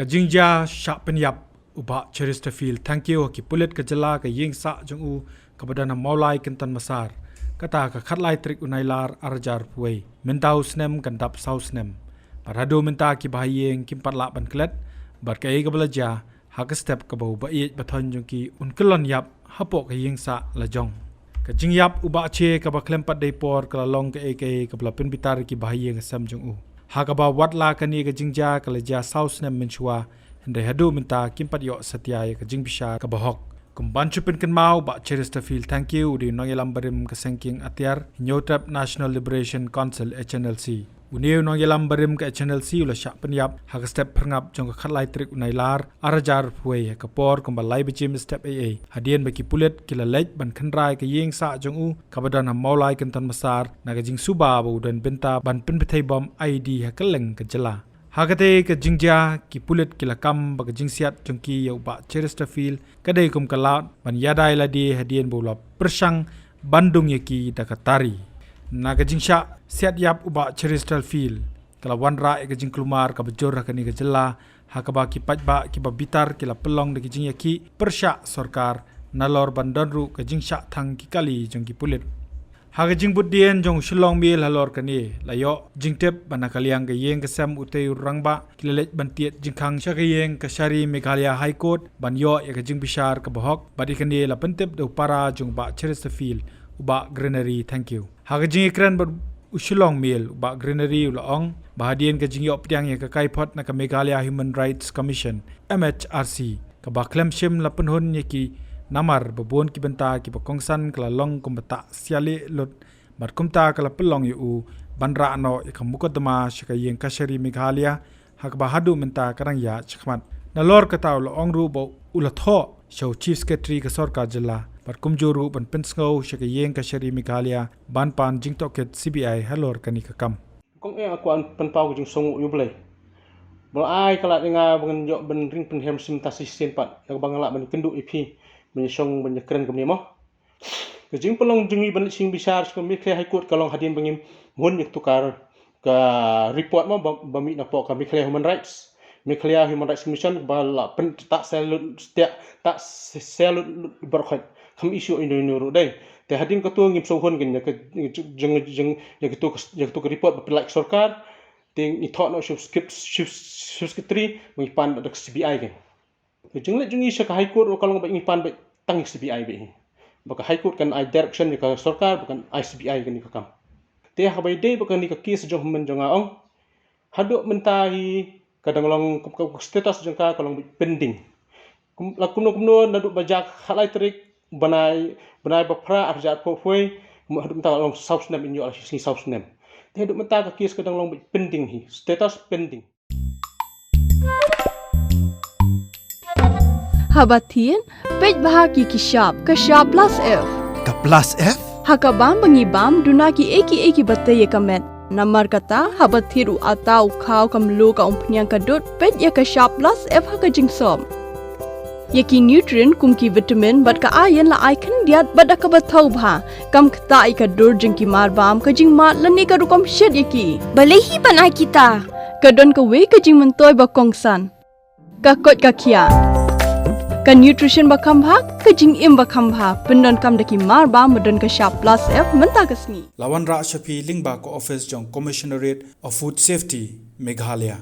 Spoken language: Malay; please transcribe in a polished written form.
ka jingja syak penyap uba Chesterfield thank you ki pulit ka jala ka ying sa jong u ka badana maulai kentan masar kata ka khatlai trik unailar arjar puai mentau snem kan dap sau snem parado menta ki bahayeng kim patla ban klet bar ka e ka belaja ha ka step ka bau ba e bathon jong ki un kelon yap hapo ka ying sa la jong ka jingyap uba che ka ba klempat dei por ka long ka e ka bla pen bitar ki bahayeng sam jong u ha ka ba watla ka ni ka jingja ka leja sau snem menchua Hende hadu minta kimpat yok setia ka jing bishar ka bahok. Kumban chupin kan mau ba Chesterfield thank you di nong yelam barim ka sengking atiar Nyotrap National Liberation Council HNLC. Uniu nong yelam barim ka HNLC ula syak penyap ha ka step perngap jong ka khatlai trik unailar arajar puai ka por kumbalai bejim step AA. Hadien baki pulit kila lej ban khandrai ka yeng sa jong u ka badan ha maulai kentan masar na ka jing suba bu dan benta ban pen bethai bom ID ha keleng ka jela. Hakate ke jingja ki pulit ki lakam ba jing siat jongki yau ba Chesterfield kadai kum kalat ban yadai la di hadien bola persang Bandung yaki dakatari na ka jingsha siat yap uba Chesterfield kala wan ra ke jing kelumar ka bejor ka ni ka jela hakaba ki pajba ki babitar ki la pelong de jing yaki persya sarkar nalor bandonru ka jingsha thang ki kali jongki pulit Haga jing budien jong shilong mil halor kani layo jing tep banakaliang ke yeng kesam utei rangba kilelet bantiet jingkhang sya ke yeng ke Syari Meghalaya High Court ban yo ya ke jing bishar ke bahok badi kani la pentep do para jong ba Chesterfield uba Greenery thank you haga jing ikran ber ushilong mil uba Greenery ulaong bahadien ke jing yo ptiang ya ke kaipot na ke Meghalaya Human Rights Commission MHRC ke ba klemshim la penhun yaki namar babon ki benta ki pakongsan kala long kumbata siale lot mat kumta kala pelong yu bandra no ikam mukodama shika yeng ka Syari Meghalaya hak bahadu menta karang ya chkhmat nalor kata lo ongru bo ulatho show chief secretary ka sarkar jilla par kumjuru ban pensngau shika yeng ka Syari Meghalaya ban pan jing toket CBI halor kani ka kam kong aku an penpau jing songu yu blai bol ai kala denga bangen yo ben ring pen hem sim tasis senpat nak bangala ban kendu ipi menyong menyekren kemni mo kejing pelong jengi ban sing bisar kemi kle high court kalong hadin bangim mun yak tukar ka report mo bami na po ka mikle human rights commission bala pen tak sel setiap tak sel berkhot kam isu indonesian dai te hadin ketua ngim sohon gen yak jeng yak tu report like sarkar ting i thought no skip secretary mengipan dak CBI gen jeng le jengi sya ka high court kalong ba ngipan ba tang CBI be baka high court kan ai direction ni ka sarkar bukan ICBI kan ni ka kam te ha bai dei bukan ni ka case jong men jong aong haduk mentahi kadang long status jong ka kalong pending kumno naduk bajak halai trik banai bapra arjat po foi haduk menta long south nam in yo sini south nam te haduk menta ka case kadang long pending hi status pending Habatin, pej bahagi ki shop plus F. Ka plus F? Hakabam bangibam dunaki eki batay kamet. Namar kata habathiru atau kau kamlu ka umpnyang kadut pej ya ka shop plus F haka jingsom. Yaki nutrient kumki vitamin bat ka ayan la icon diat bat ka bathau bha kam kta ka dur jingki marbam ka jingmat lani ka rukom shed yaki. Balehi banai kita. Kadon ka we ka jing mentoy ba kongsan. Ka kot ka kia. Ka nutrition bakam bha ka jing im bakam bha pendon kam daki marba modon ka shop plus F menta kasni lawan ra shapi lingba ko office jong commissionerate of food safety Meghalaya